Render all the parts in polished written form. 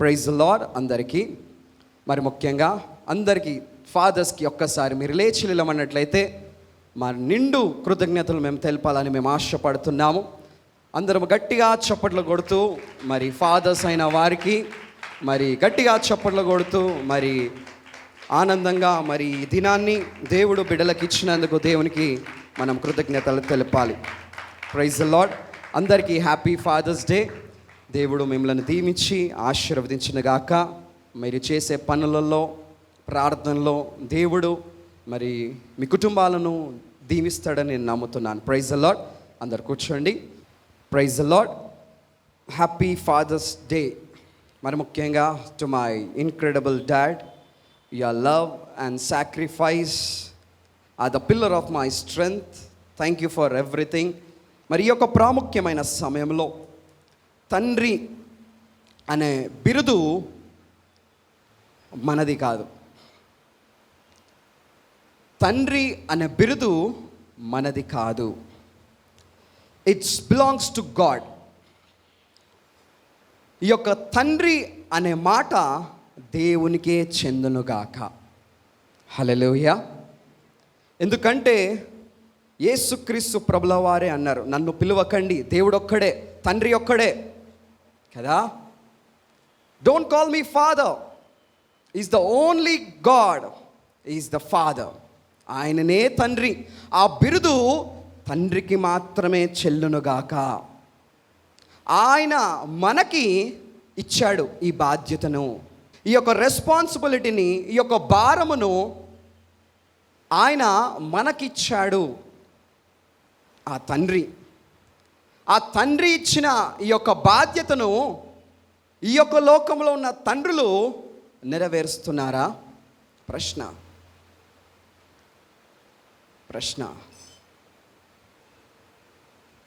Praise the lord అందరికీ. మరి ముఖ్యంగా అందరికీ ఫాదర్స్కి ఒక్కసారి మీరు లేచి నిలబడినట్లయితే మా నిండు కృతజ్ఞతలు మేము తెలపాలని మేము ఆశపడుతున్నాము. అందరం గట్టిగా చప్పట్లు కొడుతూ మరి ఫాదర్స్ అయిన వారికి మరి గట్టిగా చప్పట్లు కొడుతూ మరి ఆనందంగా మరి ఈ దినాన్ని దేవుడు బిడ్డలకు ఇచ్చినందుకు దేవునికి మనం కృతజ్ఞతలు తెలపాలి. ప్రైజ్ ది లార్డ్ అందరికీ హ్యాపీ ఫాదర్స్ డే. దేవుడు మిమ్మల్ని దీవించి ఆశీర్వదించినగాక. మీరు చేసే పనులలో ప్రార్థనలో దేవుడు మరి మీ కుటుంబాలను దీవిస్తాడని నేను నమ్ముతున్నాను. Praise the lord. అందరు కూర్చోండి. Praise the lord. Happy father's day. మరి ముఖ్యంగా to my incredible dad, your love and sacrifice are the pillar of my strength. Thank you for everything. మరి ఈ యొక్క ప్రాముఖ్యమైన సమయంలో తండ్రి అనే బిరుదు మనది కాదు. తండ్రి అనే బిరుదు మనది కాదు. It's belongs to God. ఈ యొక్క తండ్రి అనే మాట దేవునికే చెందునుగాక. హల్లెలూయా. ఎందుకంటే యేసుక్రీస్తు ప్రభుల వారే అన్నారు, నన్ను పిలువకండి, దేవుడు ఒక్కడే, తండ్రి ఒక్కడే కదా. Don't call me father, is the only God, is the father. ఆయననే తండ్రి. ఆ బిరుదు తండ్రికి మాత్రమే చెల్లునుగాక. ఆయన మనకి ఇచ్చాడు ఈ బాధ్యతను, ఈ యొక్క రెస్పాన్సిబిలిటీని, ఈ యొక్క భారమును ఆయన మనకిచ్చాడు. ఆ తండ్రి ఇచ్చిన ఈ యొక్క బాధ్యతను ఈ యొక్క లోకంలో ఉన్న తండ్రులు నెరవేరుస్తున్నారా? ప్రశ్న.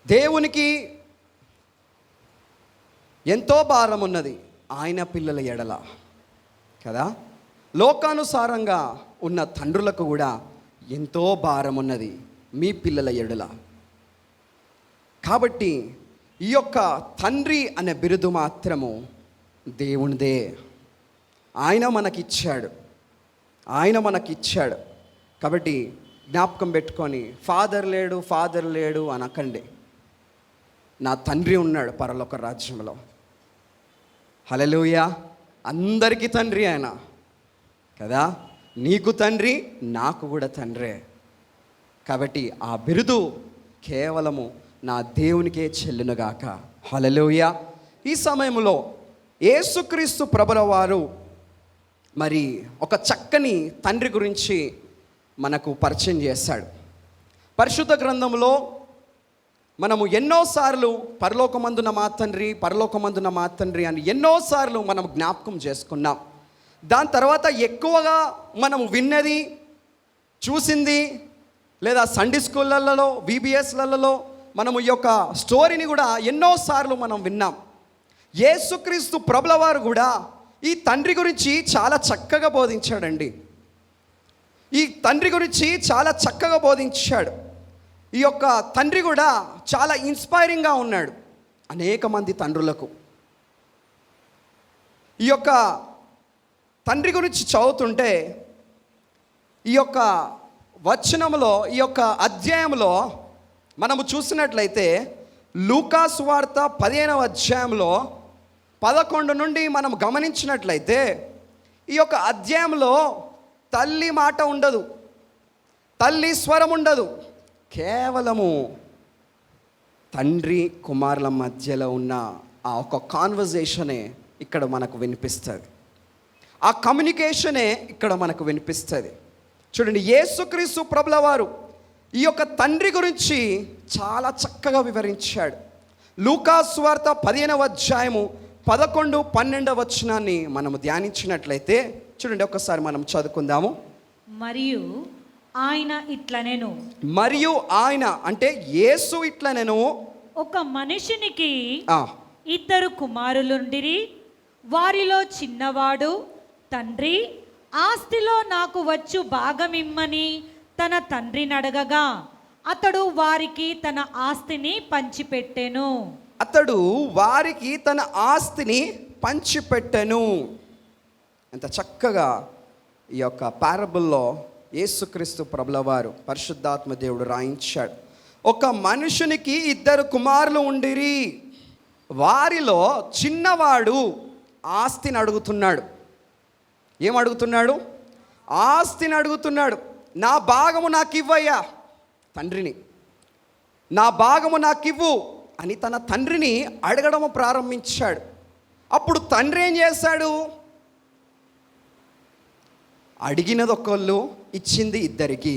దేవునికి ఎంతో భారం ఉన్నది ఆయన పిల్లల ఎడల కదా. లోకానుసారంగా ఉన్న తండ్రులకు కూడా ఎంతో భారం ఉన్నది మీ పిల్లల ఎడల. కాబట్టి ఈ యొక్క తండ్రి అనే బిరుదు మాత్రము దేవునిదే. ఆయన మనకిచ్చాడు. కాబట్టి జ్ఞాపకం పెట్టుకొని ఫాదర్ లేడు అనకండి. నా తండ్రి ఉన్నాడు పరలోక రాజ్యంలో. హల్లెలూయా. అందరికీ తండ్రి ఆయన కదా. నీకు తండ్రి, నాకు కూడా తండ్రే. కాబట్టి ఆ బిరుదు కేవలము నా దేవునికే చెల్లునుగాక. హల్లెలూయా. ఈ సమయంలో యేసుక్రీస్తు ప్రభుల వారు మరి ఒక చక్కని తండ్రి గురించి మనకు పరిచయం చేశాడు. పరిశుద్ధ గ్రంథంలో మనము ఎన్నోసార్లు పరలోకమందున మా తండ్రి అని ఎన్నోసార్లు మనం జ్ఞాపకం చేసుకున్నాం. దాని తర్వాత ఎక్కువగా మనం విన్నది, చూసింది, లేదా సండే స్కూళ్ళల్లో, VBSలలో మనము ఈ యొక్క స్టోరీని కూడా ఎన్నోసార్లు మనం విన్నాం. యేసుక్రీస్తు ప్రభుల వారు కూడా ఈ తండ్రి గురించి చాలా చక్కగా బోధించాడండి. ఈ తండ్రి గురించి చాలా చక్కగా బోధించాడు. ఈ యొక్క తండ్రి కూడా చాలా ఇన్స్పైరింగ్గా ఉన్నాడు అనేక మంది తండ్రులకు. ఈ యొక్క తండ్రి గురించి చదువుతుంటే ఈ యొక్క వచనంలో, ఈ యొక్క అధ్యాయంలో మనము చూసినట్లయితే లూకా సువార్త 15వ అధ్యాయంలో 11 నుండి మనం గమనించినట్లయితే ఈ యొక్క అధ్యాయంలో తల్లి మాట ఉండదు, తల్లి స్వరం ఉండదు. కేవలము తండ్రి కుమారుల మధ్యలో ఉన్న ఆ ఒక కాన్వర్జేషనే ఇక్కడ మనకు వినిపిస్తుంది. ఆ కమ్యూనికేషనే ఇక్కడ మనకు వినిపిస్తుంది. చూడండి, యేసుక్రీస్తు ప్రభుల వారు ఈ యొక్క తండ్రి గురించి చాలా చక్కగా వివరించాడు. లూకా సువార్త 15వ అధ్యాయము 11, 12 వచనాన్ని మనము ధ్యానించినట్లయితే చూడండి, ఒకసారి మనం చదువుకుందాము. మరియు ఆయన అంటే యేసు ఇట్లనెను, ఒక మనిషినికి 2 కుమారులుండిరి. వారిలో చిన్నవాడు, తండ్రి ఆస్తిలో నాకు వచ్చు భాగమిమ్మని తన తండ్రిని అడగగా అతడు వారికి తన ఆస్తిని పంచిపెట్టెను. పంచిపెట్టెను. ఎంత చక్కగా ఈ యొక్క పారబుల్లో యేసుక్రీస్తు ప్రభుల వారు పరిశుద్ధాత్మ దేవుడు రాయించాడు. ఒక మనుషునికి 2 కుమారులు ఉండిరి. వారిలో చిన్నవాడు ఆస్తిని అడుగుతున్నాడు. ఏమడుగుతున్నాడు? ఆస్తిని అడుగుతున్నాడు. నా భాగము నాకు ఇవ్వయ్యా, తండ్రిని నా భాగము నాకు ఇవ్వు అని తన తండ్రిని అడగడం ప్రారంభించాడు. అప్పుడు తండ్రి ఏం చేశాడు? అడిగినది ఒకళ్ళు, ఇచ్చింది 2.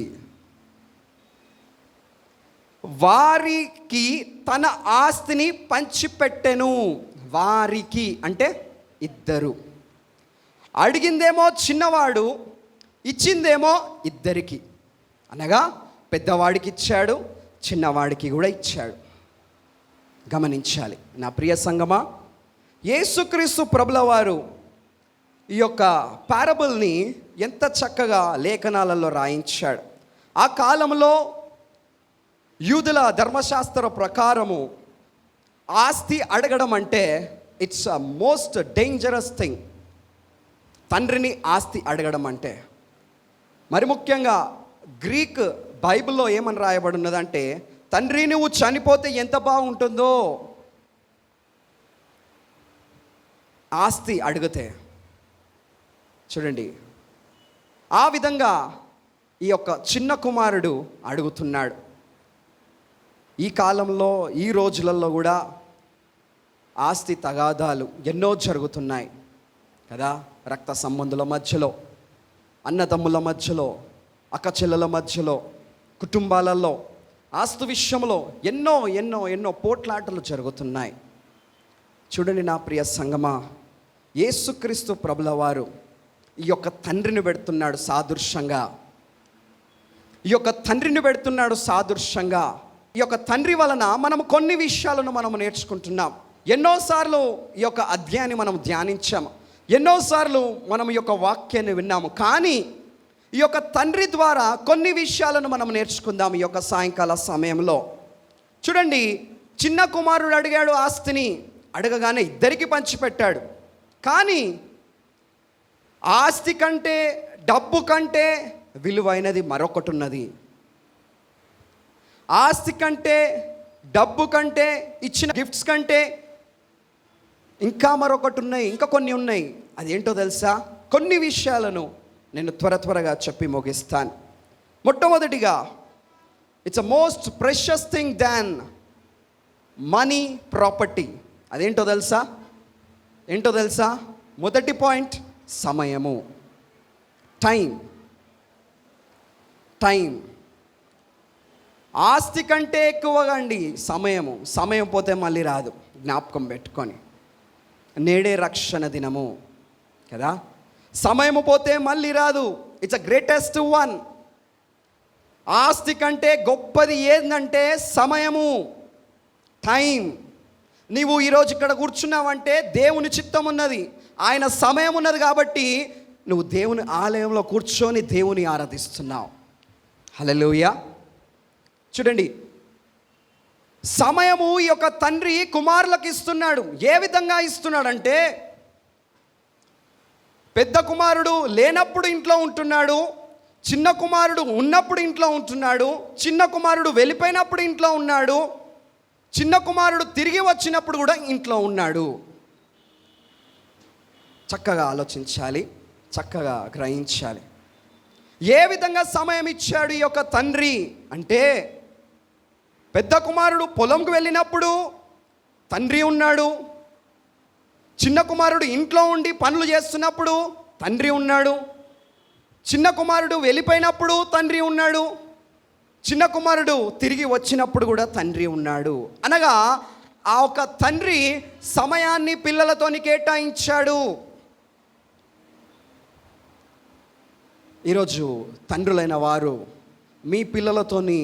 వారికి తన ఆస్తిని పంచిపెట్టెను. వారికి అంటే 2. అడిగిందేమో చిన్నవాడు, ఇచ్చిందేమో 2. అనగా పెద్దవాడికి ఇచ్చాడు, చిన్నవాడికి కూడా ఇచ్చాడు. గమనించాలి నా ప్రియ సంగమా. యేసుక్రీస్తు ప్రభుల వారు ఈ యొక్క పారబుల్ని ఎంత చక్కగా లేఖనాలలో రాయించాడు. ఆ కాలంలో యూదుల ధర్మశాస్త్ర ప్రకారము ఆస్తి అడగడం అంటే it's a most dangerous thing. తండ్రిని ఆస్తి అడగడం అంటే, మరి ముఖ్యంగా గ్రీక్ బైబిల్లో ఏమని రాయబడి ఉన్నదంటే, తండ్రి నువ్వు చనిపోతే ఎంత బాగుంటుందో ఆస్తి అడిగితే. చూడండి, ఆ విధంగా ఈ యొక్క చిన్న కుమారుడు అడుగుతున్నాడు. ఈ కాలంలో ఈ రోజులలో కూడా ఆస్తి తగాదాలు ఎన్నో జరుగుతున్నాయి కదా. రక్త సంబంధుల మధ్యలో, అన్నదమ్ముల మధ్యలో, అక్కచెల్లెల మధ్యలో, కుటుంబాలలో ఆస్తి విషయంలో ఎన్నో ఎన్నో ఎన్నో పోట్లాటలు జరుగుతున్నాయి. చూడండి నా ప్రియ సంగమా, యేసుక్రీస్తు ప్రభుల వారు ఈ యొక్క తండ్రిని పెడుతున్నాడు సాదృశ్యంగా. ఈ యొక్క తండ్రిని పెడుతున్నాడు సాదృశ్యంగా. ఈ యొక్క తండ్రి వలన మనం కొన్ని విషయాలను మనం నేర్చుకుంటున్నాం. ఎన్నోసార్లు ఈ యొక్క అధ్యాయాన్ని మనం ధ్యానించాము, ఎన్నోసార్లు మనం ఈ యొక్క వాక్యాన్ని విన్నాము. కానీ ఈ యొక్క తండ్రి ద్వారా కొన్ని విషయాలను మనం నేర్చుకుందాం ఈ యొక్క సాయంకాల సమయంలో. చూడండి, చిన్న కుమారుడు అడిగాడు ఆస్తిని. అడగగానే 2 పంచిపెట్టాడు. కానీ ఆస్తి కంటే, డబ్బు కంటే విలువైనది మరొకటి ఉన్నది. ఆస్తి కంటే, డబ్బు కంటే, ఇచ్చిన గిఫ్ట్స్ కంటే ఇంకా మరొకటి ఉన్నాయి, ఇంకా కొన్ని ఉన్నాయి. అదేంటో తెలుసా? కొన్ని విషయాలను నేను త్వరగా చెప్పి ముగిస్తాను. మొట్టమొదటిగా, it's a most precious thing than money, property. అదేంటో తెలుసా? ఏంటో తెలుసా? మొదటి పాయింట్, సమయము. టైం ఆస్తి కంటే ఎక్కువగా అండి సమయము. సమయం పోతే మళ్ళీ రాదు, జ్ఞాపకం పెట్టుకొని. నేడే రక్షణ దినము కదా. సమయము పోతే మళ్ళీ రాదు. It's a greatest one. ఆస్తి కంటే గొప్పది ఏంటంటే సమయము, టైం. నీవు ఈరోజు ఇక్కడ కూర్చున్నావంటే దేవుని చిత్తం ఉన్నది, ఆయన సమయం ఉన్నది కాబట్టి నువ్వు దేవుని ఆలయంలో కూర్చొని దేవుని ఆరాధిస్తున్నావు. హల్లెలూయా. చూడండి, సమయము ఈ యొక్క తండ్రి కుమారులకు ఇస్తున్నాడు. ఏ విధంగా ఇస్తున్నాడంటే, పెద్ద కుమారుడు లేనప్పుడు ఇంట్లో ఉంటున్నాడు, చిన్న కుమారుడు ఉన్నప్పుడు ఇంట్లో ఉంటున్నాడు, చిన్న కుమారుడు వెళ్ళిపోయినప్పుడు ఇంట్లో ఉన్నాడు, చిన్న కుమారుడు తిరిగి వచ్చినప్పుడు కూడా ఇంట్లో ఉన్నాడు. చక్కగా ఆలోచించాలి, చక్కగా గ్రహించాలి. ఏ విధంగా సమయం ఇచ్చాడు ఈ యొక్క తండ్రి అంటే, పెద్ద కుమారుడు పొలంకు వెళ్ళినప్పుడు తండ్రి ఉన్నాడు, చిన్న కుమారుడు ఇంట్లో ఉండి పనులు చేస్తున్నప్పుడు తండ్రి ఉన్నాడు, చిన్న కుమారుడు వెళ్ళిపోయినప్పుడు తండ్రి ఉన్నాడు, చిన్న కుమారుడు తిరిగి వచ్చినప్పుడు కూడా తండ్రి ఉన్నాడు. అనగా ఆ ఒక తండ్రి సమయాన్ని పిల్లలతోని కేటాయించాడు. ఈరోజు తండ్రులైన వారు మీ పిల్లలతోని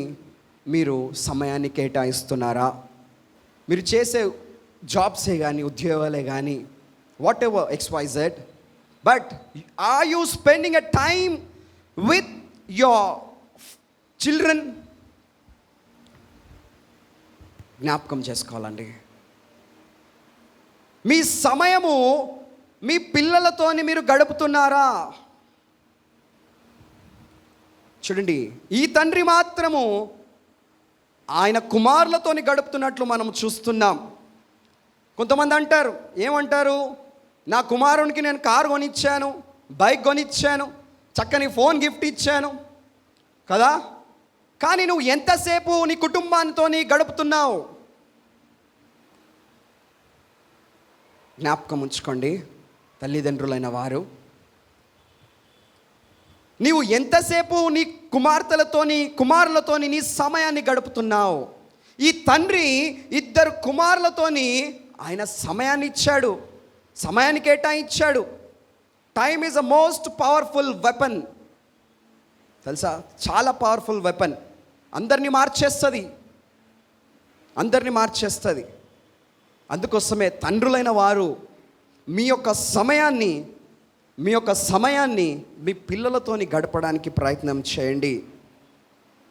మీరు సమయాన్ని కేటాయిస్తున్నారా? మీరు చేసే జాబ్సే కానీ, ఉద్యోగాలే కానీ, whatever XYZ, but are you spending a time with your children? జ్ఞాపకం చేసుకోవాలండి. మీ సమయము మీ పిల్లలతోని మీరు గడుపుతున్నారా? చూడండి, ఈ తండ్రి మాత్రము ఆయన కుమారులతోని గడుపుతున్నట్లు మనం చూస్తున్నాం. కొంతమంది అంటారు, ఏమంటారు, నా కుమారునికి నేను కారు కొనిచ్చాను, బైక్ కొనిచ్చాను, చక్కని ఫోన్ గిఫ్ట్ ఇచ్చాను కదా, కానీ నువ్వు ఎంతసేపు నీ కుటుంబానితో గడుపుతున్నావు? జ్ఞాపకం ఉంచుకోండి తల్లిదండ్రులైన వారు, నీవు ఎంతసేపు నీ కుమారులతోని నీ సమయాన్ని గడుపుతున్నావు? ఈ తండ్రి 2 కుమారులతోని ఆయన సమయాన్ని ఇచ్చాడు, సమయాన్ని కేటాయించాడు. Time is a most powerful weapon. తెలుసా, చాలా పవర్ఫుల్ వెపన్. అందరినీ మార్చేస్తుంది. అందుకోసమే తండ్రులైన వారు మీ యొక్క సమయాన్ని మీ పిల్లలతోని గడపడానికి ప్రయత్నం చేయండి.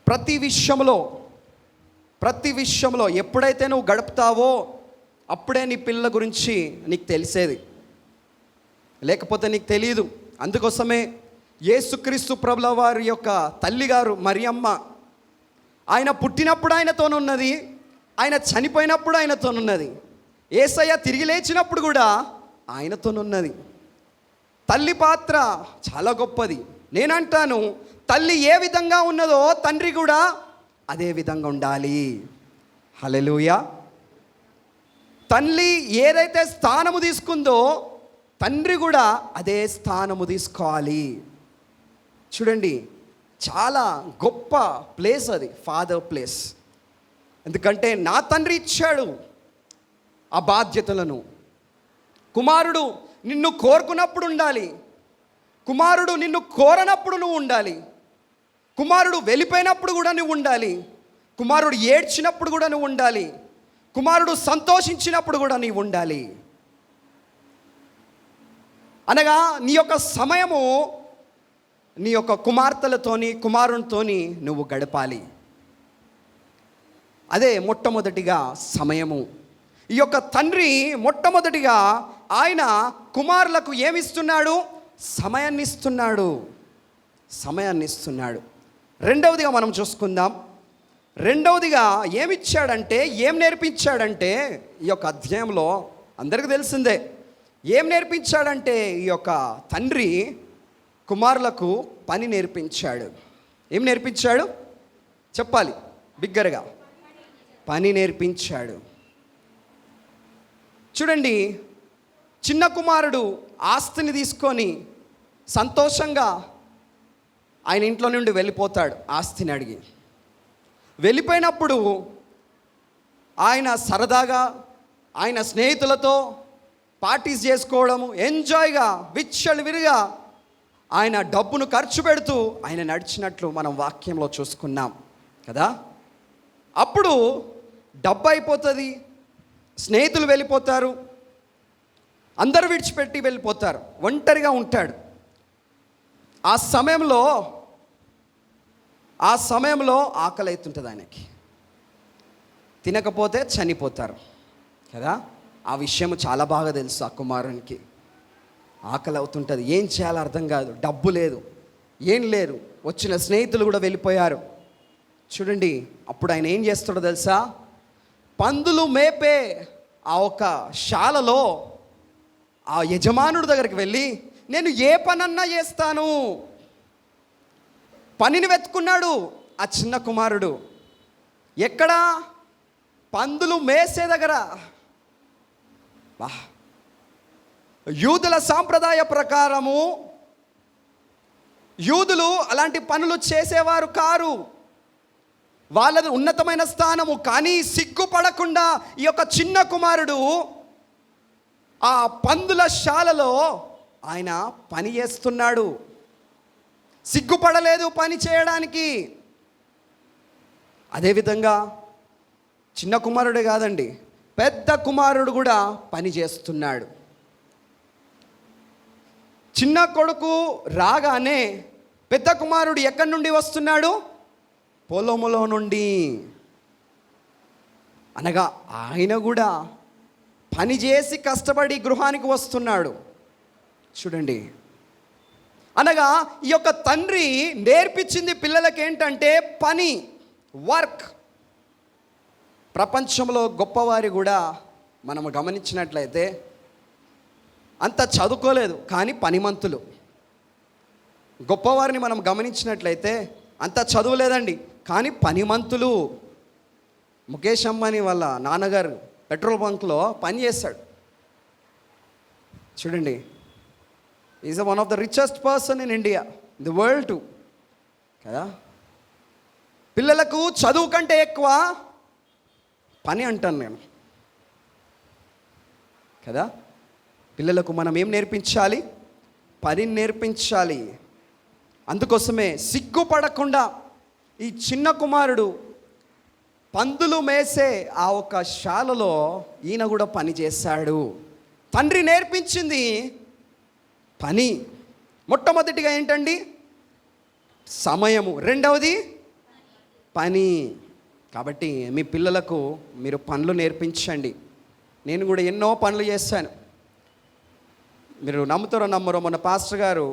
ప్రతి విషయంలో ఎప్పుడైతే నువ్వు గడుపుతావో అప్పుడే నీ పిల్లల గురించి నీకు తెలిసేది, లేకపోతే నీకు తెలియదు. అందుకోసమే యేసుక్రీస్తు ప్రభుల వారి యొక్క తల్లిగారు మరియమ్మ, ఆయన పుట్టినప్పుడు ఆయనతోనున్నది, ఆయన చనిపోయినప్పుడు ఆయనతోనున్నది, యేసయ్య తిరిగి లేచినప్పుడు కూడా ఆయనతోనున్నది. తల్లి పాత్ర చాలా గొప్పది. నేనంటాను, తల్లి ఏ విధంగా ఉన్నదో తండ్రి కూడా అదే విధంగా ఉండాలి. హల్లెలూయా. తల్లి ఏదైతే స్థానము తీసుకుందో తండ్రి కూడా అదే స్థానము తీసుకోవాలి. చూడండి, చాలా గొప్ప ప్లేస్ అది, ఫాదర్ ప్లేస్. ఎందుకంటే నా తండ్రి ఇచ్చాడు ఆ బాధ్యతలను. కుమారుడు నిన్ను కోరుకున్నప్పుడు ఉండాలి, కుమారుడు నిన్ను కోరనప్పుడు నువ్వు ఉండాలి, కుమారుడు వెళ్ళిపోయినప్పుడు కూడా నువ్వు ఉండాలి, కుమారుడు ఏడ్చినప్పుడు కూడా నువ్వు ఉండాలి, కుమారుడు సంతోషించినప్పుడు కూడా నీవు ఉండాలి. అనగా నీ యొక్క సమయము నీ యొక్క కుమారునితోని నువ్వు గడపాలి. అదే మొట్టమొదటిగా సమయము. ఈ యొక్క తండ్రి మొట్టమొదటిగా ఆయన కుమారులకు ఏమిస్తున్నాడు? సమయాన్ని ఇస్తున్నాడు. రెండవదిగా మనం చూసుకుందాం. రెండవదిగా ఏమిచ్చాడంటే, ఏం నేర్పించాడంటే, ఈ యొక్క అధ్యాయంలో అందరికీ తెలిసిందే ఏం నేర్పించాడంటే, ఈ యొక్క తండ్రి కుమారులకు పని నేర్పించాడు. ఏం నేర్పించాడు చెప్పాలి బిగ్గరగా? పని నేర్పించాడు. చూడండి, చిన్న కుమారుడు ఆస్తిని తీసుకొని సంతోషంగా ఆయన ఇంట్లో నుండి వెళ్ళిపోతాడు. ఆస్తిని అడిగి వెళ్ళిపోయినప్పుడు ఆయన సరదాగా ఆయన స్నేహితులతో పార్టీస్ చేసుకోవడము, ఎంజాయ్గా విచ్చలవిరిగా ఆయన డబ్బును ఖర్చు పెడుతూ ఆయన నడిచినట్లు మనం వాక్యంలో చూసుకున్నాం కదా. అప్పుడు డబ్బు అయిపోతుంది, స్నేహితులు వెళ్ళిపోతారు, అందరూ విడిచిపెట్టి వెళ్ళిపోతారు, ఒంటరిగా ఉంటాడు. ఆ సమయంలో ఆకలి అవుతుంటుంది ఆయనకి, తినకపోతే చనిపోతారు కదా. ఆ విషయం చాలా బాగా తెలుసు ఆ కుమారునికి. ఆకలి అవుతుంటుంది, ఏం చేయాలో అర్థం కాదు, డబ్బు లేదు, ఏం లేరు, వచ్చిన స్నేహితులు కూడా వెళ్ళిపోయారు. చూడండి, అప్పుడు ఆయన ఏం చేస్తాడో తెలుసా? పందులు మేపే ఆ ఒక శాలలో ఆ యజమానుడి దగ్గరికి వెళ్ళి, నేను ఏ పనన్నా చేస్తాను. పనిని వెతుకున్నాడు ఆ చిన్న కుమారుడు. ఎక్కడా? పందులు మేసే దగ్గర. యూదుల సాంప్రదాయ ప్రకారము యూదులు అలాంటి పనులు చేసేవారు కారు, వాళ్ళది ఉన్నతమైన స్థానము. కానీ సిగ్గుపడకుండా ఈ యొక్క చిన్న కుమారుడు ఆ పందుల శాలలో ఆయన పని చేస్తున్నాడు. సిగ్గుపడలేదు పని చేయడానికి. అదేవిధంగా చిన్న కుమారుడే కాదండి, పెద్ద కుమారుడు కూడా పని చేస్తున్నాడు. చిన్న కొడుకు రాగానే పెద్ద కుమారుడు ఎక్కడి నుండి వస్తున్నాడు? పొలములో నుండి. అనగా ఆయన కూడా పని చేసి కష్టపడి గృహానికి వస్తున్నాడు. చూడండి, అనగా ఈ యొక్క తండ్రి నేర్పించింది పిల్లలకి ఏంటంటే పని, వర్క్. ప్రపంచంలో గొప్పవారి కూడా మనం గమనించినట్లయితే అంత చదువుకోలేదు కానీ పనిమంతులు. గొప్పవారిని మనం గమనించినట్లయితే అంత చదువులేదండి కానీ పనిమంతులు. ముఖేష్ అంబానీ వాళ్ళ నాన్నగారు పెట్రోల్ బంక్లో పని చేశాడు. చూడండి, is one of the richest person in India, in the world to. కదా, పిల్లలకు చదువు కంటే ఎక్కువ పని అంటాను నేను. కదా, పిల్లలకు మనం ఏం నేర్పించాలి? పని నేర్పించాలి. అందుకోసమే సిగ్గుపడకుండా ఈ చిన్న కుమారుడు పందులు మేసే ఆ ఒక శాలలో ఈయన కూడా పని చేశాడు. తండ్రి నేర్పించింది పని. మొట్టమొదటిగా ఏంటండి? సమయము. రెండవది పని. కాబట్టి మీ పిల్లలకు మీరు పనులు నేర్పించండి. నేను కూడా ఎన్నో పనులు చేశాను. మీరు నమ్ముతారో నమ్మరో, మొన్న పాస్టర్ గారు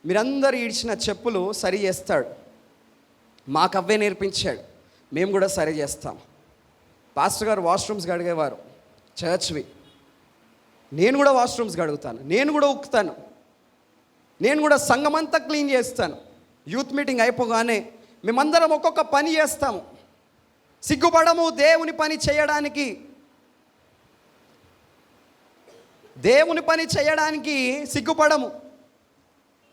మీరందరూ ఇడిచిన చెప్పులు సరి చేస్తాడు. మాకు అవే నేర్పించాడు, మేము కూడా సరి చేస్తాం. పాస్టర్ గారు వాష్రూమ్స్ గడిగేవారు చర్చ్వి. నేను కూడా వాష్రూమ్స్ గడుగుతాను, నేను కూడా ఉక్కుతాను, నేను కూడా సంఘమంతా క్లీన్ చేస్తాను. యూత్ మీటింగ్ అయిపోగానే మేమందరం ఒక్కొక్క పని చేస్తాము. సిగ్గుపడము దేవుని పని చేయడానికి. దేవుని పని చేయడానికి సిగ్గుపడము.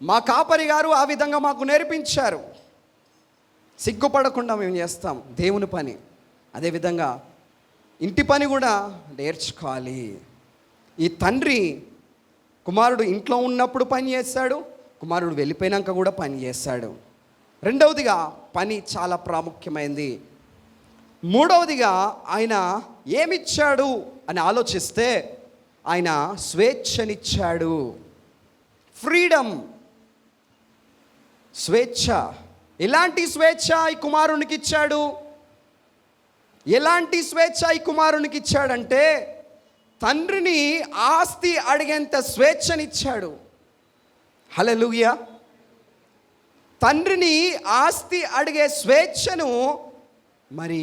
మా కాపరి గారు ఆ విధంగా మాకు నేర్పించారు. సిగ్గుపడకుండా మేము చేస్తాం దేవుని పని. అదేవిధంగా ఇంటి పని కూడా నేర్చుకోవాలి. ఈ తండ్రి కుమారుడు ఇంట్లో ఉన్నప్పుడు పని చేశాడు, కుమారుడు వెళ్ళిపోయినాక కూడా పని చేశాడు. రెండవదిగా పని చాలా ప్రాముఖ్యమైంది. మూడవదిగా ఆయన ఏమిచ్చాడు అని ఆలోచిస్తే ఆయన స్వేచ్ఛనిచ్చాడు. ఫ్రీడమ్, స్వేచ్ఛ. ఎలాంటి స్వేచ్ఛ ఈ కుమారునికి ఇచ్చాడు? ఎలాంటి స్వేచ్ఛ ఈ కుమారునికి ఇచ్చాడంటే తండ్రిని ఆస్తి అడిగేంత స్వేచ్ఛనిచ్చాడు. హల్లెలూయా. తండ్రిని ఆస్తి అడిగే స్వేచ్ఛను మరి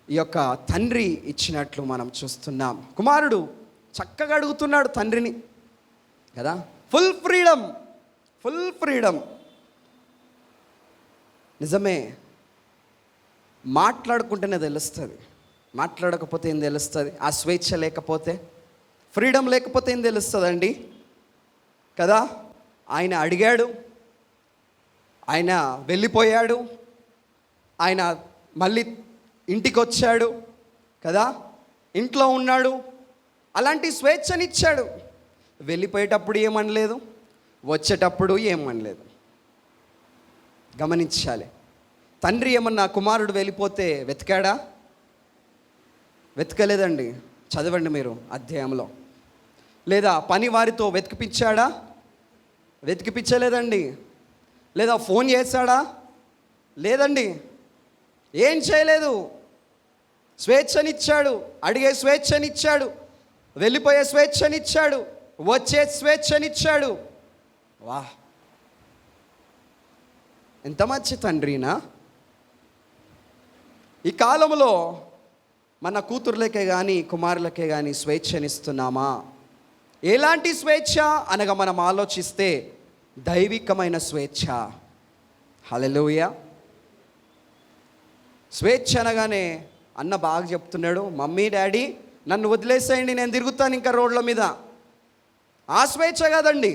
ఈ యొక్క తండ్రి ఇచ్చినట్లు మనం చూస్తున్నాం. కుమారుడు చక్కగా అడుగుతున్నాడు తండ్రిని కదా. Full freedom, full freedom. నిజమే, మాట్లాడుకుంటేనే తెలుస్తుంది, మాట్లాడకపోతే ఏం తెలుస్తుంది? ఆ స్వేచ్ఛ లేకపోతే, ఫ్రీడమ్ లేకపోతే ఏం తెలుస్తుందండి కదా. ఆయన అడిగాడు, ఆయన వెళ్ళిపోయాడు, ఆయన మళ్ళీ ఇంటికి వచ్చాడు కదా, ఇంట్లో ఉన్నాడు, అలాంటి స్వేచ్ఛనిచ్చాడు. వెళ్ళిపోయేటప్పుడు ఏమనలేదు, వచ్చేటప్పుడు ఏమనలేదు. గమనించాలి. తండ్రి ఏమన్నా కుమారుడు వెళ్ళిపోతే వెతికాడా? వెతకలేదండి. చదవండి మీరు అధ్యాయంలో. లేదా పని వారితో వెతికిపించాడా? వెతికిపించలేదండి. లేదా ఫోన్ చేశాడా? లేదండి. ఏం చేయలేదు. స్వేచ్ఛనిచ్చాడు, అడిగే స్వేచ్ఛనిచ్చాడు, వెళ్ళిపోయే స్వేచ్ఛనిచ్చాడు, వచ్చే స్వేచ్ఛనిచ్చాడు. వాహ్, ఎంత మంచి తండ్రినా. ఈ కాలంలో మన కూతుర్లకే కానీ కుమారులకే కానీ స్వేచ్ఛనిస్తున్నామా? ఎలాంటి స్వేచ్ఛ అనగా మనం ఆలోచిస్తే దైవికమైన స్వేచ్ఛ. హల్లెలూయా. స్వేచ్ఛ అనగానే అన్న బాగా చెప్తున్నాడు, మమ్మీ డాడీ నన్ను వదిలేసేయండి, నేను తిరుగుతాను ఇంకా రోడ్ల మీద. ఆ స్వేచ్ఛ కాదండి,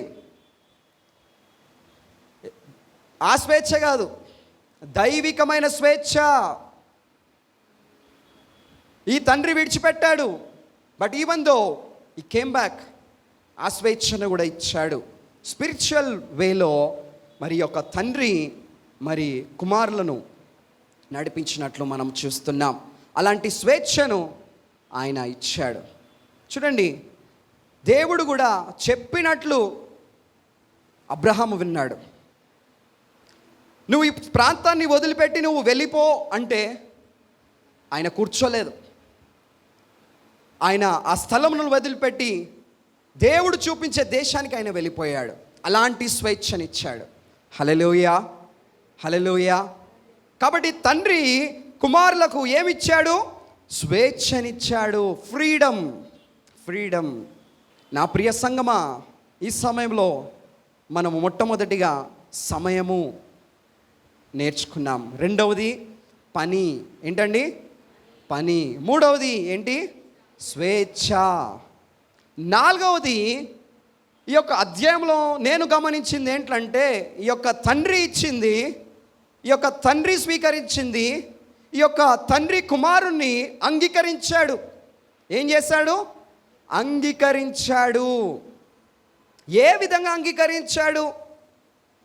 ఆ స్వేచ్ఛ కాదు, దైవికమైన స్వేచ్ఛ. ఈ తండ్రి విడిచిపెట్టాడు, బట్ ఈవెన్ దో ఈ కేమ్ బ్యాక్, ఆ స్వేచ్ఛను కూడా ఇచ్చాడు. స్పిరిచువల్ వేలో మరి యొక్క తండ్రి మరి కుమారులను నడిపించినట్లు మనం చూస్తున్నాం. అలాంటి స్వేచ్ఛను ఆయన ఇచ్చాడు. చూడండి, దేవుడు కూడా చెప్పినట్లు అబ్రహాము విన్నాడు. నువ్వు ఈ ప్రాంతాన్ని వదిలిపెట్టి నువ్వు వెళ్ళిపో అంటే ఆయన కూర్చోలేదు. ఆయన ఆ స్థలమును వదిలిపెట్టి దేవుడు చూపించే దేశానికి ఆయన వెళ్ళిపోయాడు. అలాంటి స్వేచ్ఛనిచ్చాడు. హల్లెలూయా, హల్లెలూయా. కాబట్టి తండ్రి కుమారులకు ఏమిచ్చాడు? స్వేచ్ఛనిచ్చాడు, ఫ్రీడమ్. నా ప్రియ సంగమా, ఈ సమయంలో మనము మొట్టమొదటిగా సమయము నేర్చుకున్నాం. రెండవది పని. ఏంటండి? పని. మూడవది ఏంటి? స్వేచ్ఛ. నాలుగవది ఈ యొక్క అధ్యాయంలో నేను గమనించింది ఏంటంటే, ఈ యొక్క తండ్రి ఇచ్చింది, ఈ యొక్క తండ్రి స్వీకరించింది, ఈ యొక్క తండ్రి కుమారుణ్ణి అంగీకరించాడు. ఏం చేశాడు? అంగీకరించాడు. ఏ విధంగా అంగీకరించాడు?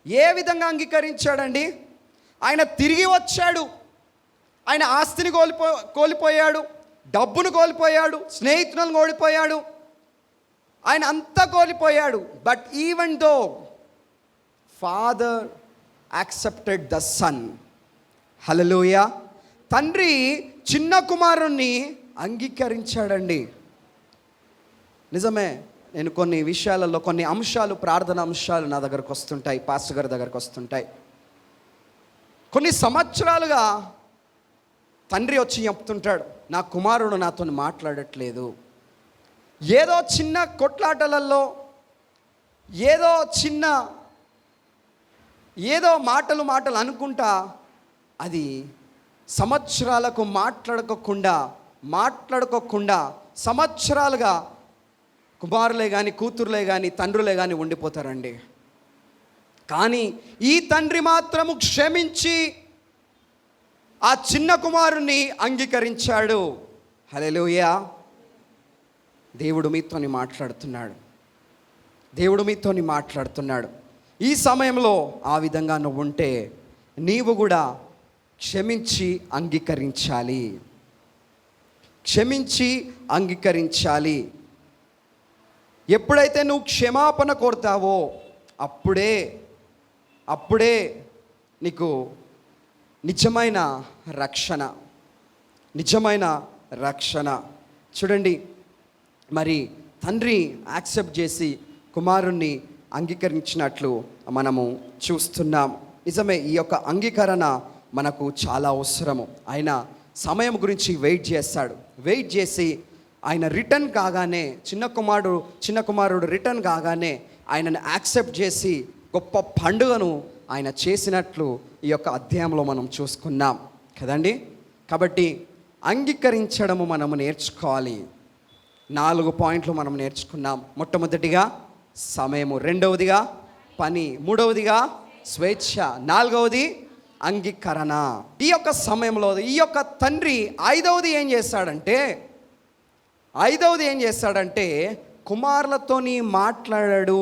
ఏ విధంగా అంగీకరించాడండి? ఆయన తిరిగి వచ్చాడు. ఆయన ఆస్తిని కోల్పోయాడు, డబ్బును కోల్పోయాడు, స్నేహితులను కోల్పోయాడు, ఆయన అంతా కోల్పోయాడు. But even though father accepted the son. Hallelujah. తండ్రి చిన్న కుమారుణ్ణి అంగీకరించాడండి. నిజమే, నేను కొన్ని విషయాలలో కొన్ని అంశాలు, ప్రార్థన అంశాలు నా దగ్గరకు వస్తుంటాయి, పాస్టర్ గారి దగ్గరకు వస్తుంటాయి. కొన్ని సంవత్సరాలుగా తండ్రి వచ్చి చెప్తుంటాడు, నా కుమారుడు నాతో మాట్లాడట్లేదు. ఏదో చిన్న కొట్లాటలలో, ఏదో మాటలు అనుకుంటా అది సంవత్సరాలకు మాట్లాడుకోకుండా సంవత్సరాలుగా కుమారులే కానీ, కూతురులే కానీ, తండ్రులే కానీ ఉండిపోతారండి. కానీ ఈ తండ్రి మాత్రము క్షమించి ఆ చిన్న కుమారుణ్ణి అంగీకరించాడు. హల్లెలూయా. దేవుడు మీతోని మాట్లాడుతున్నాడు. ఈ సమయంలో ఆ విధంగా నువ్వు ఉంటే నీవు కూడా క్షమించి అంగీకరించాలి. ఎప్పుడైతే నువ్వు క్షమాపణ కోరుతావో అప్పుడే నీకు నిజమైన రక్షణ. చూడండి, మరి తండ్రి యాక్సెప్ట్ చేసి కుమారుణ్ణి అంగీకరించినట్లు మనము చూస్తున్నాం. నిజమే, ఈ యొక్క అంగీకరణ మనకు చాలా అవసరము. ఆయన సమయం గురించి వెయిట్ చేసి ఆయన రిటర్న్ కాగానే, చిన్న కుమారుడు రిటర్న్ కాగానే ఆయనను యాక్సెప్ట్ చేసి గొప్ప పండుగను ఆయన చేసినట్లు ఈ యొక్క అధ్యాయంలో మనం చూసుకున్నాం కదండి. కాబట్టి అంగీకరించడము మనము నేర్చుకోవాలి. 4 పాయింట్లు మనం నేర్చుకున్నాం. మొట్టమొదటిగా సమయము, రెండవదిగా పని, మూడవదిగా స్వేచ్ఛ, నాలుగవది అంగీకరణ. ఈ యొక్క సమయంలో ఈ యొక్క తండ్రి ఐదవది ఏం చేస్తాడంటే కుమారులతోని మాట్లాడాడు.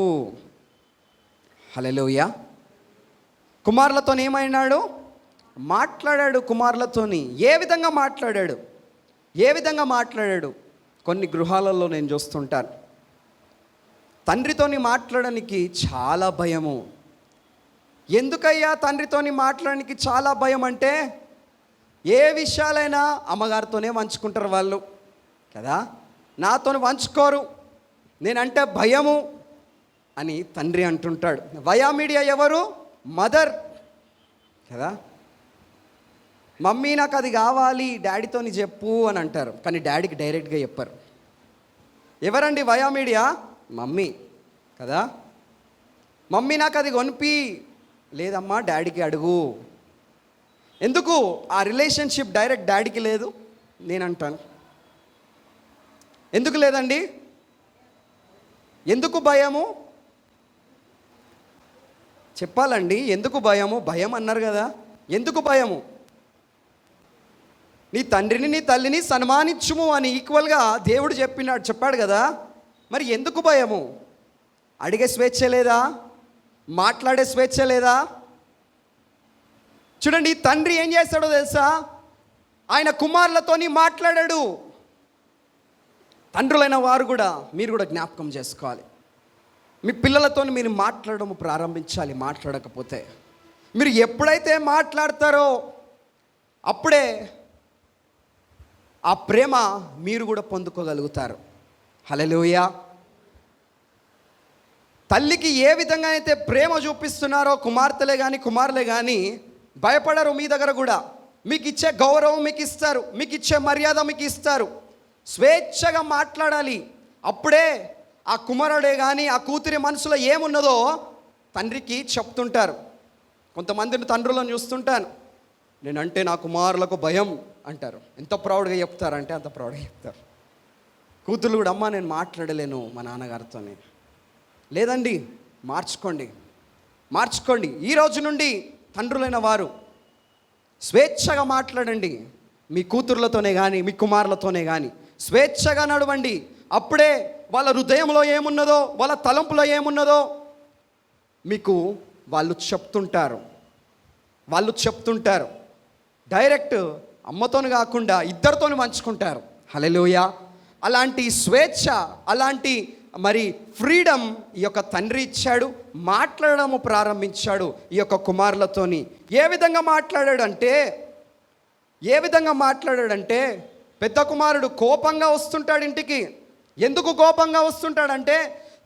హల్లెలూయా. కుమారులతోని ఏమైనాడు? మాట్లాడాడు. కుమారులతోని ఏ విధంగా మాట్లాడాడు? కొన్ని గృహాలలో నేను చూస్తుంటాను, తండ్రితోని మాట్లాడడానికి చాలా భయము. ఎందుకయ్యా తండ్రితోని మాట్లాడడానికి చాలా భయం అంటే, ఏ విషయాలైనా అమ్మగారితోనే పంచుకుంటారు వాళ్ళు కదా, నాతోని పంచుకోరు, నేనంటే భయము అని తండ్రి అంటుంటాడు. వయా మీడియా ఎవరు? మదర్ కదా. మమ్మీ నాకు అది కావాలి, డాడీతోని చెప్పు అని అంటారు, కానీ డాడీకి డైరెక్ట్గా చెప్పరు. ఎవరండి వయా మీడియా? మమ్మీ కదా. మమ్మీ నాకు అది కొనిపి, లేదమ్మా డాడీకి అడుగు. ఎందుకు ఆ రిలేషన్షిప్ డైరెక్ట్ డాడీకి లేదు? నేను అంటాను, ఎందుకు లేదండి? ఎందుకు భయము చెప్పాలండి? ఎందుకు భయము? భయం అన్నారు కదా, ఎందుకు భయము? నీ తండ్రిని నీ తల్లిని సన్మానించుము అని ఈక్వల్గా దేవుడు చెప్పాడు కదా, మరి ఎందుకు భయము? అడిగే స్వేచ్ఛ లేదా? మాట్లాడే స్వేచ్ఛ లేదా? చూడండి, ఈ తండ్రి ఏం చేస్తాడో తెలుసా? ఆయన కుమారులతోని మాట్లాడాడు. తండ్రులైన వారు కూడా, మీరు కూడా జ్ఞాపకం చేసుకోవాలి. మీ పిల్లలతో మీరు మాట్లాడడం ప్రారంభించాలి. మాట్లాడకపోతే మీరు ఎప్పుడైతే మాట్లాడతారో అప్పుడే ఆ ప్రేమ మీరు కూడా పొందుకోగలుగుతారు. హల్లెలూయా. తల్లికి ఏ విధంగా అయితే ప్రేమ చూపిస్తున్నారో కుమార్తెలే కానీ కుమారులే కానీ భయపడరు. మీ దగ్గర కూడా మీకు ఇచ్చే గౌరవం మీకు ఇస్తారు, మీకు ఇచ్చే మర్యాద మీకు ఇస్తారు. స్వేచ్ఛగా మాట్లాడాలి. అప్పుడే ఆ కుమారుడే కానీ ఆ కూతురి మనసులో ఏమున్నదో తండ్రికి చెప్తుంటారు. కొంతమందిని తండ్రులను చూస్తుంటాను, నేనంటే నా కుమారులకు భయం అంటారు. ఎంత ప్రౌడ్గా చెప్తారంటే అంత ప్రౌడ్గా చెప్తారు. కూతురు కూడా, అమ్మ నేను మాట్లాడలేను మా నాన్నగారితోనే. లేదండి, మార్చుకోండి. ఈ రోజు నుండి తండ్రులైన వారు స్వేచ్ఛగా మాట్లాడండి. మీ కూతుర్లతోనే కానీ మీ కుమారులతోనే కానీ స్వేచ్ఛగా నడవండి. అప్పుడే వాళ్ళ హృదయంలో ఏమున్నదో, వాళ్ళ తలంపులో ఏమున్నదో మీకు వాళ్ళు చెప్తుంటారు. డైరెక్ట్ అమ్మతోని కాకుండా ఇద్దరితోని పంచుకుంటారు. హల్లెలూయా. అలాంటి స్వేచ్ఛ, అలాంటి మరి ఫ్రీడమ్ ఈ యొక్క తండ్రి ఇచ్చాడు. మాట్లాడము ప్రారంభించాడు ఈ యొక్క కుమారులతోని. ఏ విధంగా మాట్లాడాడంటే పెద్ద కుమారుడు కోపంగా వస్తుంటాడు ఇంటికి. ఎందుకు కోపంగా వస్తుంటాడంటే,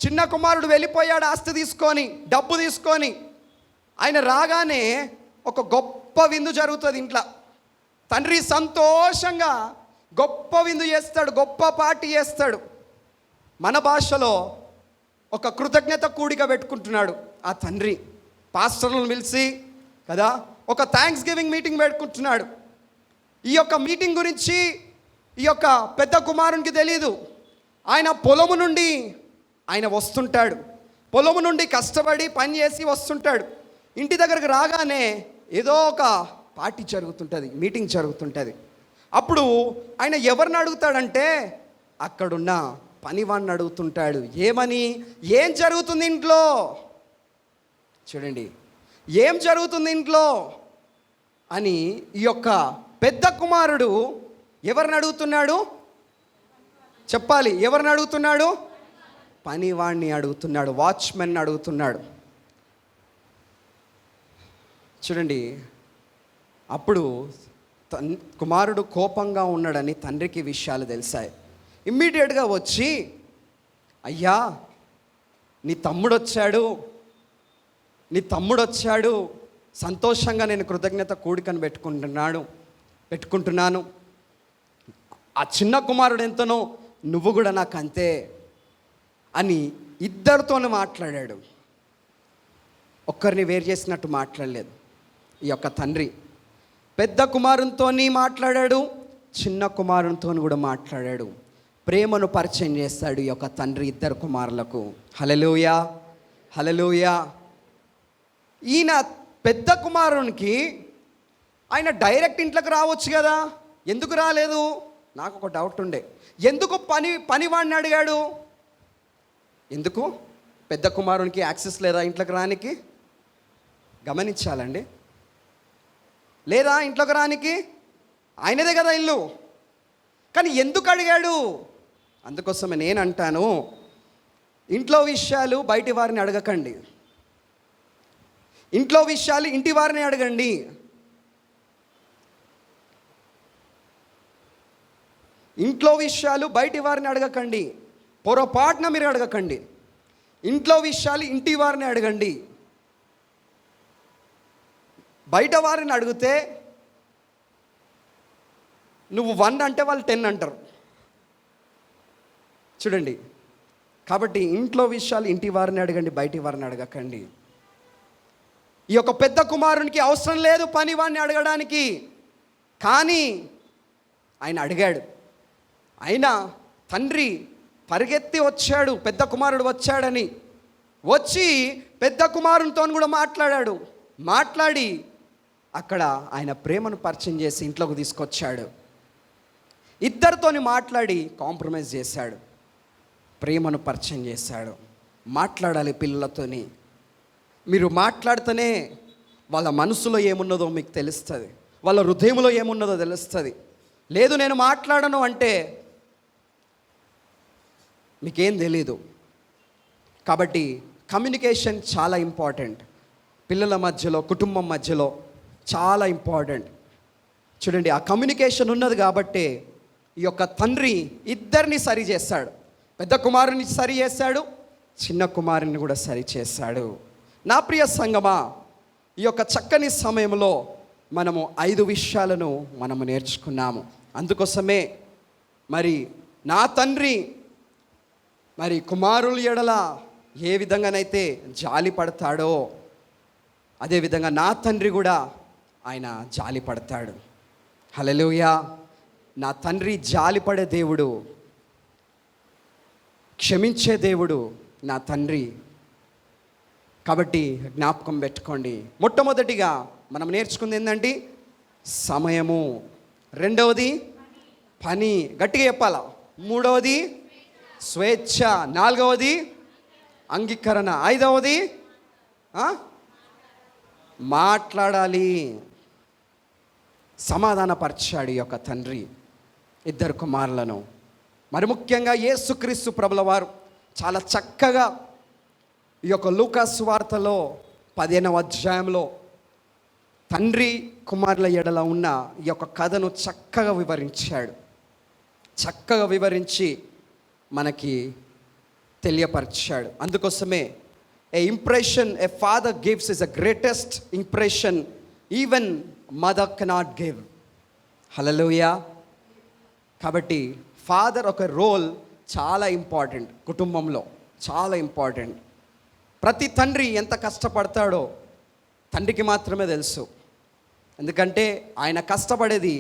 చిన్న కుమారుడు వెళ్ళిపోయాడు ఆస్తి తీసుకొని, డబ్బు తీసుకొని. ఆయన రాగానే ఒక గొప్ప విందు జరుగుతుంది ఇంట్లో. తండ్రి సంతోషంగా గొప్ప విందు చేస్తాడు, గొప్ప పార్టీ చేస్తాడు. మన భాషలో ఒక కృతజ్ఞత కూడిక పెట్టుకుంటున్నాడు ఆ తండ్రి. పాస్టర్లను పిలిచి కదా ఒక థ్యాంక్స్ గివింగ్ మీటింగ్ పెట్టుకుంటున్నాడు. ఈ యొక్క మీటింగ్ గురించి ఈ యొక్క పెద్ద కుమారునికి తెలియదు. ఆయన పొలము నుండి ఆయన వస్తుంటాడు. పొలము నుండి కష్టపడి పని చేసి వస్తుంటాడు. ఇంటి దగ్గరకు రాగానే ఏదో ఒక పార్టీ జరుగుతుంటుంది, మీటింగ్ జరుగుతుంటుంది. అప్పుడు ఆయన ఎవరిని అడుగుతాడంటే అక్కడున్న పనివాడిని అడుగుతుంటాడు. ఏం జరుగుతుంది ఇంట్లో? చూడండి, ఏం జరుగుతుంది ఇంట్లో అని ఈ యొక్క పెద్ద కుమారుడు ఎవరిని అడుగుతున్నాడు? చెప్పాలి. ఎవరిని అడుగుతున్నాడు? పనివాడిని అడుగుతున్నాడు, వాచ్మెన్ అడుగుతున్నాడు. చూడండి, అప్పుడు కుమారుడు కోపంగా ఉన్నాడని తండ్రికి విషయాలు తెలిసాయి. ఇమ్మీడియట్గా వచ్చి, అయ్యా నీ తమ్ముడు వచ్చాడు, సంతోషంగా నేను కృతజ్ఞత కూడికను పెట్టుకుంటున్నాను. ఆ చిన్న కుమారుడు ఎంతనో నువ్వు కూడా నాకు అంతే అని ఇద్దరితోనే మాట్లాడాడు. ఒక్కరిని వేరు చేసినట్టు మాట్లాడలేదు ఈ యొక్క తండ్రి. పెద్ద కుమారునితో మాట్లాడాడు, చిన్న కుమారునితో కూడా మాట్లాడాడు. ప్రేమను పరిచయం చేస్తాడు ఈ యొక్క తండ్రి ఇద్దరు కుమారులకు. హల్లెలూయా, హల్లెలూయా. ఈయన పెద్ద కుమారునికి ఆయన డైరెక్ట్ ఇంట్లోకి రావచ్చు కదా, ఎందుకు రాలేదు? నాకు ఒక డౌట్ ఉండే. ఎందుకు పనివాడిని అడిగాడు? ఎందుకు? పెద్ద కుమారునికి యాక్సెస్ లేదా ఇంట్లోకి రానికి? గమనించాలండి. లేదా ఇంట్లోకి రానికి? ఆయనదే కదా ఇల్లు. కానీ ఎందుకు అడిగాడు? అందుకోసమే నేను అంటాను, ఇంట్లో విషయాలు బయటి వారిని అడగకండి, ఇంట్లో విషయాలు ఇంటి వారిని అడగండి. ఇంట్లో విషయాలు బయటి వారిని అడగకండి, పొరపాటున మీరు అడగకండి. ఇంట్లో విషయాలు ఇంటి వారిని అడగండి. బయట వారిని అడిగితే నువ్వు 1 అంటే వాళ్ళు 10 అంటారు. చూడండి, కాబట్టి ఇంట్లో విషయాలు ఇంటి వారిని అడగండి, బయటి వారిని అడగకండి. ఈ యొక్క పెద్ద కుమారునికి అవసరం లేదు పనివాడిని అడగడానికి, కానీ ఆయన అడిగాడు. అయినా తండ్రి పరిగెత్తి వచ్చాడు, పెద్ద కుమారుడు వచ్చాడని. వచ్చి పెద్ద కుమారునితో కూడా మాట్లాడి అక్కడ ఆయన ప్రేమను పరిచయం చేసి ఇంట్లోకి తీసుకొచ్చాడు. ఇద్దరితోని మాట్లాడి కాంప్రమైజ్ చేశాడు, ప్రేమను పరిచయం చేశాడు. మాట్లాడాలి పిల్లలతోని. మీరు మాట్లాడితేనే వాళ్ళ మనసులో ఏమున్నదో మీకు తెలుస్తుంది, వాళ్ళ హృదయంలో ఏమున్నదో తెలుస్తుంది. లేదు నేను మాట్లాడను అంటే మీకేం తెలీదు. కాబట్టి కమ్యూనికేషన్ చాలా ఇంపార్టెంట్. పిల్లల మధ్యలో, కుటుంబం మధ్యలో చాలా ఇంపార్టెంట్. చూడండి, ఆ కమ్యూనికేషన్ ఉన్నది కాబట్టి ఈ యొక్క తండ్రి ఇద్దరిని సరి చేశాడు. పెద్ద కుమారుని సరి చేశాడు, చిన్న కుమారుని కూడా సరి చేశాడు. నా ప్రియ సంగమా, ఈ యొక్క చక్కని సమయంలో మనము 5 విషయాలను మనము నేర్చుకున్నాము. అందుకోసమే మరి నా తండ్రి మరి కుమారుల ఎడల ఏ విధంగానైతే జాలి పడతాడో, అదేవిధంగా నా తండ్రి కూడా ఆయన జాలి పడతాడు. హల్లెలూయా. నా తండ్రి జాలిపడే దేవుడు, క్షమించే దేవుడు నా తండ్రి. కాబట్టి జ్ఞాపకం పెట్టుకోండి. మొట్టమొదటిగా మనం నేర్చుకుంది ఏంటంటే సమయము, రెండవది పని, గట్టిగా చెప్పాల, మూడవది స్వేచ్ఛ, నాలుగవది అంగీకరణ, ఐదవది మాట్లాడాలి. సమాధానపరిచాడు ఈ యొక్క తండ్రి 2 కుమారులను. మరి ముఖ్యంగా యేసుక్రీస్తు ప్రభుల వారు చాలా చక్కగా ఈ యొక్క లూకా సువార్తలో 15వ అధ్యాయంలో తండ్రి కుమారుల ఎడల ఉన్న ఈ యొక్క కథను చక్కగా వివరించాడు. చక్కగా వివరించి మనకి తెలియపరిచాడు. అందుకోసమే a impression a father gives is the greatest impression even mother cannot give. Hallelujah. కాబట్టి ఫాదర్ ఒక రోల్ చాలా ఇంపార్టెంట్, కుటుంబంలో చాలా ఇంపార్టెంట్. ప్రతి తండ్రి ఎంత కష్టపడతాడో తండ్రికి మాత్రమే తెలుసు. ఎందుకంటే ఆయన కష్టపడేది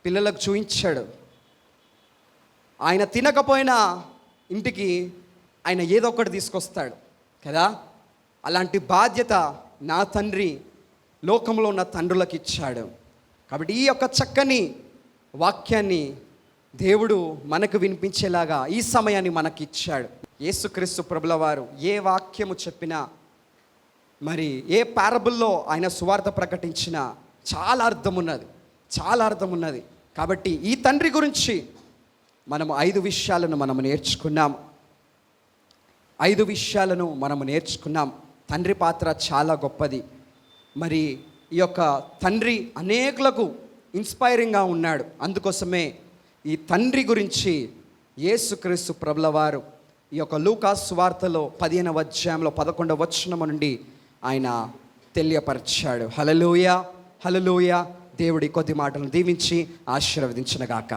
పిల్లలకు చూపించాడు. ఆయన తినకపోయినా ఇంటికి ఆయన ఏదో ఒకటి తీసుకొస్తాడు కదా. అలాంటి బాధ్యత నా తండ్రి లోకంలో ఉన్న తండ్రులకు ఇచ్చాడు. కాబట్టి ఈ యొక్క చక్కని వాక్యాన్ని దేవుడు మనకు వినిపించేలాగా ఈ సమయాన్ని మనకి ఇచ్చాడు. యేసుక్రీస్తు ప్రభుల వారు ఏ వాక్యము చెప్పినా, మరి ఏ పారబుల్లో ఆయన సువార్త ప్రకటించినా చాలా అర్థం ఉన్నది, చాలా అర్థం ఉన్నది. కాబట్టి ఈ తండ్రి గురించి మనము 5 విషయాలను మనము నేర్చుకున్నాం. 5 విషయాలను మనము నేర్చుకున్నాం. తండ్రి పాత్ర చాలా గొప్పది. మరి ఈ యొక్క తండ్రి అనేకులకు ఇన్స్పైరింగ్గా ఉన్నాడు. అందుకోసమే ఈ తండ్రి గురించి యేసుక్రీస్తు ప్రభుల వారు ఈ యొక్క లూకా సువార్తలో 15వ అధ్యాయంలో 11వ వచనం నుండి ఆయన తెలియపరిచాడు. హల్లెలూయా, హల్లెలూయా. దేవుడి కొద్ది మాటలను దీవించి ఆశీర్వదించునుగాక.